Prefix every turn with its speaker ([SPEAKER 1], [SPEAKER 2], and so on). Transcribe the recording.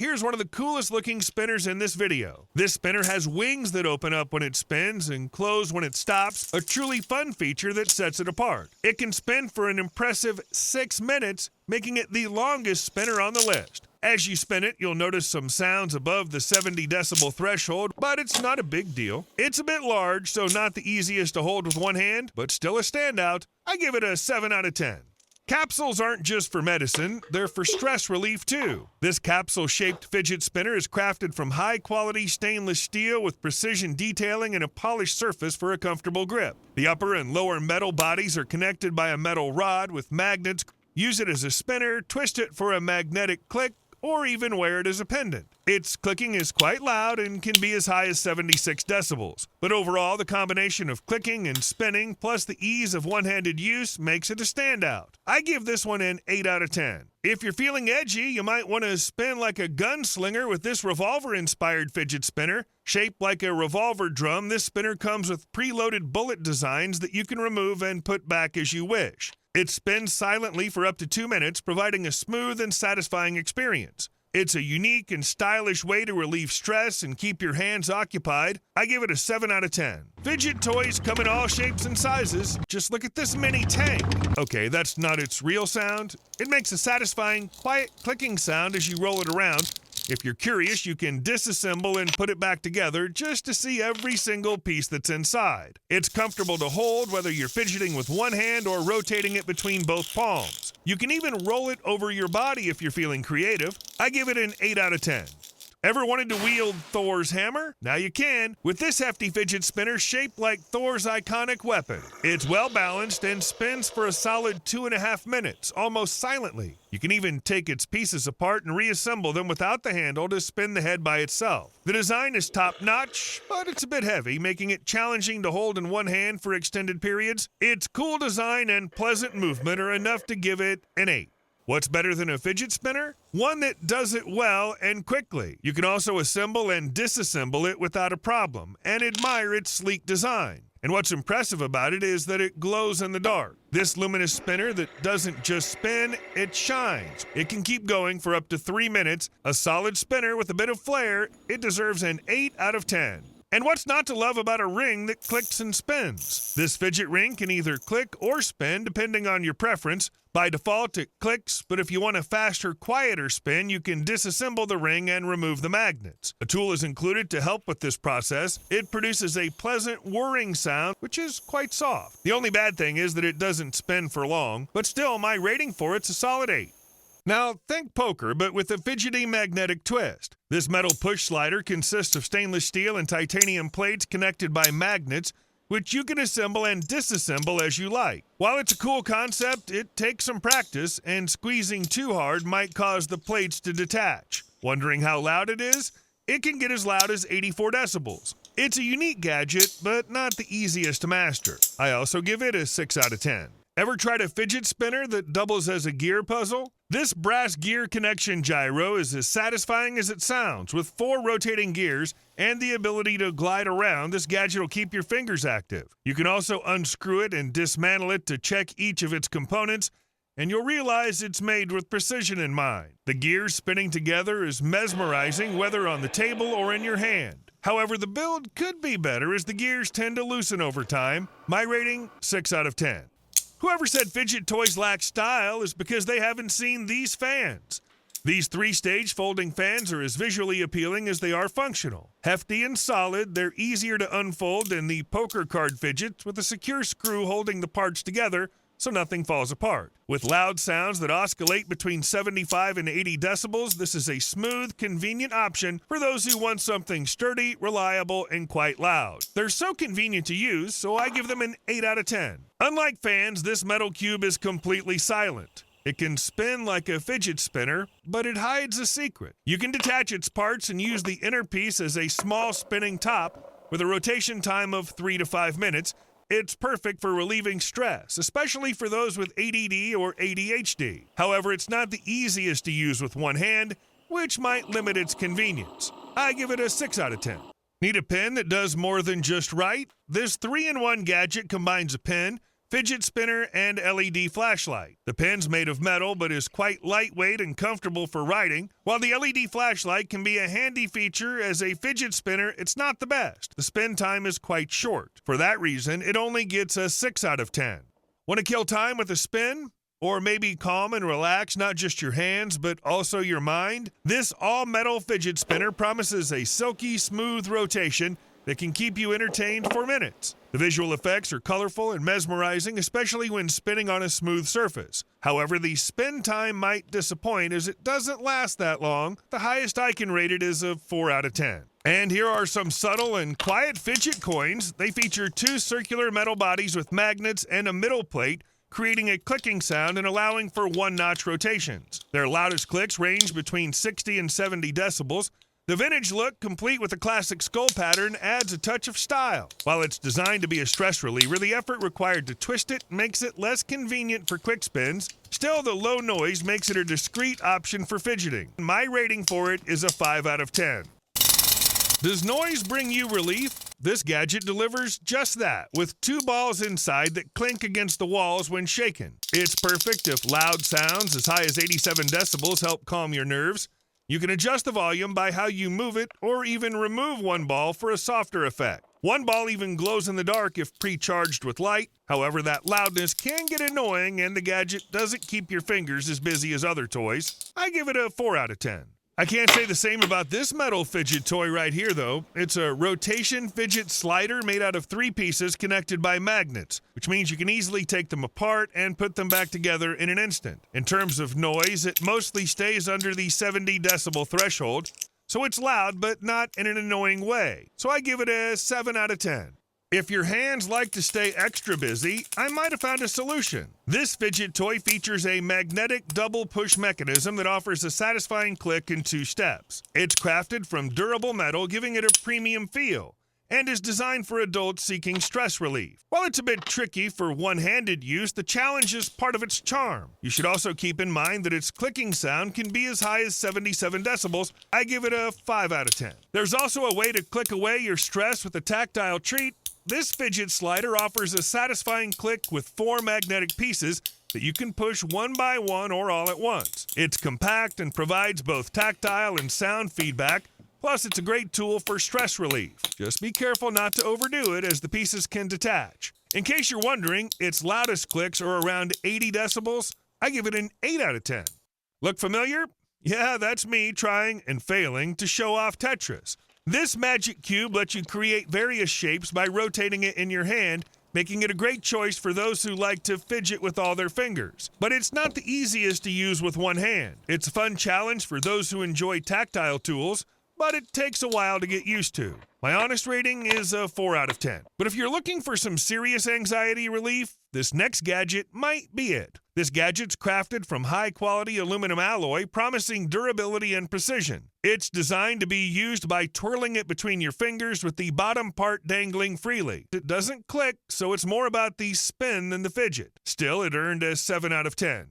[SPEAKER 1] here's one of the coolest looking spinners in this video. This spinner has wings that open up when it spins and close when it stops, a truly fun feature that sets it apart. It can spin for an impressive 6 minutes, making it the longest spinner on the list. As you spin it, you'll notice some sounds above the 70 decibel threshold, but it's not a big deal. It's a bit large, so not the easiest to hold with one hand, but still a standout. I give it a 7 out of 10. Capsules aren't just for medicine, they're for stress relief too. This capsule-shaped fidget spinner is crafted from high-quality stainless steel with precision detailing and a polished surface for a comfortable grip. The upper and lower metal bodies are connected by a metal rod with magnets. Use it as a spinner, twist it for a magnetic click, or even wear it as a pendant. Its clicking is quite loud and can be as high as 76 decibels. But overall, the combination of clicking and spinning plus the ease of one-handed use makes it a standout. I give this one an 8 out of 10. If you're feeling edgy, you might want to spin like a gunslinger with this Revolver-inspired fidget spinner. Shaped like a revolver drum, this spinner comes with preloaded bullet designs that you can remove and put back as you wish. It spins silently for up to 2 minutes, providing a smooth and satisfying experience. It's a unique and stylish way to relieve stress and keep your hands occupied. I give it a 7 out of 10. Fidget toys come in all shapes and sizes. Just look at this mini tank. Okay, that's not its real sound. It makes a satisfying, quiet clicking sound as you roll it around. If you're curious, you can disassemble and put it back together just to see every single piece that's inside. It's comfortable to hold whether you're fidgeting with one hand or rotating it between both palms. You can even roll it over your body if you're feeling creative. I give it an 8 out of 10. Ever wanted to wield Thor's hammer? Now you can, with this hefty fidget spinner shaped like Thor's iconic weapon. It's well balanced and spins for a solid 2.5 minutes, almost silently. You can even take its pieces apart and reassemble them without the handle to spin the head by itself. The design is top-notch, but it's a bit heavy, making it challenging to hold in one hand for extended periods. Its cool design and pleasant movement are enough to give it an 8. What's better than a fidget spinner? One that does it well and quickly. You can also assemble and disassemble it without a problem and admire its sleek design. And what's impressive about it is that it glows in the dark. This luminous spinner that doesn't just spin, it shines. It can keep going for up to 3 minutes. A solid spinner with a bit of flair, it deserves an 8 out of 10. And what's not to love about a ring that clicks and spins? This fidget ring can either click or spin depending on your preference. By default, it clicks, but if you want a faster, quieter spin, you can disassemble the ring and remove the magnets. A tool is included to help with this process. It produces a pleasant whirring sound, which is quite soft. The only bad thing is that it doesn't spin for long, but still, my rating for it's a solid 8. Now, think poker, but with a fidgety magnetic twist. This metal push slider consists of stainless steel and titanium plates connected by magnets, which you can assemble and disassemble as you like. While it's a cool concept, it takes some practice, and squeezing too hard might cause the plates to detach. Wondering how loud it is? It can get as loud as 84 decibels. It's a unique gadget, but not the easiest to master. I also give it a 6 out of 10. Ever tried a fidget spinner that doubles as a gear puzzle? This brass gear connection gyro is as satisfying as it sounds. With 4 rotating gears and the ability to glide around, this gadget will keep your fingers active. You can also unscrew it and dismantle it to check each of its components, and you'll realize it's made with precision in mind. The gears spinning together is mesmerizing, whether on the table or in your hand. However, the build could be better as the gears tend to loosen over time. My rating, 6 out of 10. Whoever said fidget toys lack style is because they haven't seen these fans. These 3-stage folding fans are as visually appealing as they are functional. Hefty and solid, they're easier to unfold than the poker card fidgets with a secure screw holding the parts together so nothing falls apart. With loud sounds that oscillate between 75 and 80 decibels, this is a smooth, convenient option for those who want something sturdy, reliable, and quite loud. They're so convenient to use, so I give them an 8 out of 10. Unlike fans, this metal cube is completely silent. It can spin like a fidget spinner, but it hides a secret. You can detach its parts and use the inner piece as a small spinning top with a rotation time of 3 to 5 minutes. It's perfect for relieving stress, especially for those with ADD or ADHD. However, it's not the easiest to use with one hand, which might limit its convenience. I give it a 6 out of 10. Need a pen that does more than just write? This 3-in-1 gadget combines a pen, fidget spinner, and LED flashlight. The pen's made of metal but is quite lightweight and comfortable for riding. While the LED flashlight can be a handy feature, as a fidget spinner, it's not the best. The spin time is quite short. For that reason, it only gets a 6 out of 10. Want to kill time with a spin? Or maybe calm and relax not just your hands, but also your mind? This all-metal fidget spinner promises a silky, smooth rotation that can keep you entertained for minutes. The visual effects are colorful and mesmerizing, especially when spinning on a smooth surface. However, the spin time might disappoint as it doesn't last that long. The highest I can rate it is a 4 out of 10. And here are some subtle and quiet fidget coins. They feature 2 circular metal bodies with magnets and a middle plate, creating a clicking sound and allowing for 1-notch rotations. Their loudest clicks range between 60 and 70 decibels. The vintage look, complete with a classic skull pattern, adds a touch of style. While it's designed to be a stress reliever, the effort required to twist it makes it less convenient for quick spins. Still, the low noise makes it a discreet option for fidgeting. My rating for it is a 5 out of 10. Does noise bring you relief? This gadget delivers just that, with 2 balls inside that clink against the walls when shaken. It's perfect if loud sounds as high as 87 decibels help calm your nerves. You can adjust the volume by how you move it, or even remove 1 ball for a softer effect. 1 ball even glows in the dark if pre-charged with light. However, that loudness can get annoying, and the gadget doesn't keep your fingers as busy as other toys. I give it a 4 out of 10. I can't say the same about this metal fidget toy right here, though. It's a rotation fidget slider made out of 3 pieces connected by magnets, which means you can easily take them apart and put them back together in an instant. In terms of noise, it mostly stays under the 70 decibel threshold, so it's loud but not in an annoying way. So I give it a 7 out of 10. If your hands like to stay extra busy, I might have found a solution. This fidget toy features a magnetic double push mechanism that offers a satisfying click in 2 steps. It's crafted from durable metal, giving it a premium feel, and is designed for adults seeking stress relief. While it's a bit tricky for one-handed use, the challenge is part of its charm. You should also keep in mind that its clicking sound can be as high as 77 decibels. I give it a 5 out of 10. There's also a way to click away your stress with a tactile treat. This fidget slider offers a satisfying click with 4 magnetic pieces that you can push one by one or all at once. It's compact and provides both tactile and sound feedback. Plus, it's a great tool for stress relief. Just be careful not to overdo it, as the pieces can detach. In case you're wondering, its loudest clicks are around 80 decibels. I give it an 8 out of 10. Look familiar? Yeah, that's me trying and failing to show off Tetris. This magic cube lets you create various shapes by rotating it in your hand, making it a great choice for those who like to fidget with all their fingers. But it's not the easiest to use with one hand. It's a fun challenge for those who enjoy tactile tools, but it takes a while to get used to. My honest rating is a 4 out of 10. But if you're looking for some serious anxiety relief, this next gadget might be it. This gadget's crafted from high-quality aluminum alloy, promising durability and precision. It's designed to be used by twirling it between your fingers with the bottom part dangling freely. It doesn't click, so it's more about the spin than the fidget. Still, it earned a 7 out of 10.